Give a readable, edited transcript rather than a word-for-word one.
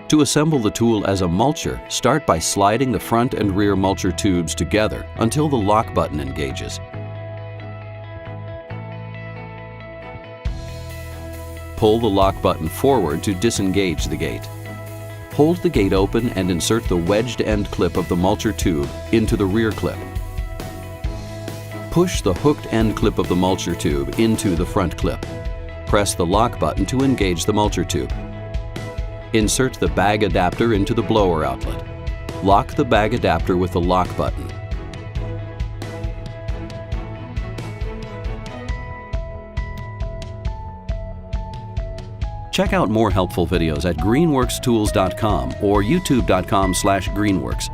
To assemble the tool as a mulcher, start by sliding the front and rear mulcher tubes together until the lock button engages. Pull the lock button forward to disengage the gate. Hold the gate open and insert the wedged end clip of the mulcher tube into the rear clip. Push the hooked end clip of the mulcher tube into the front clip. Press the lock button to engage the mulcher tube. Insert the bag adapter into the blower outlet. Lock the bag adapter with the lock button. Check out more helpful videos at greenworkstools.com or youtube.com/greenworks.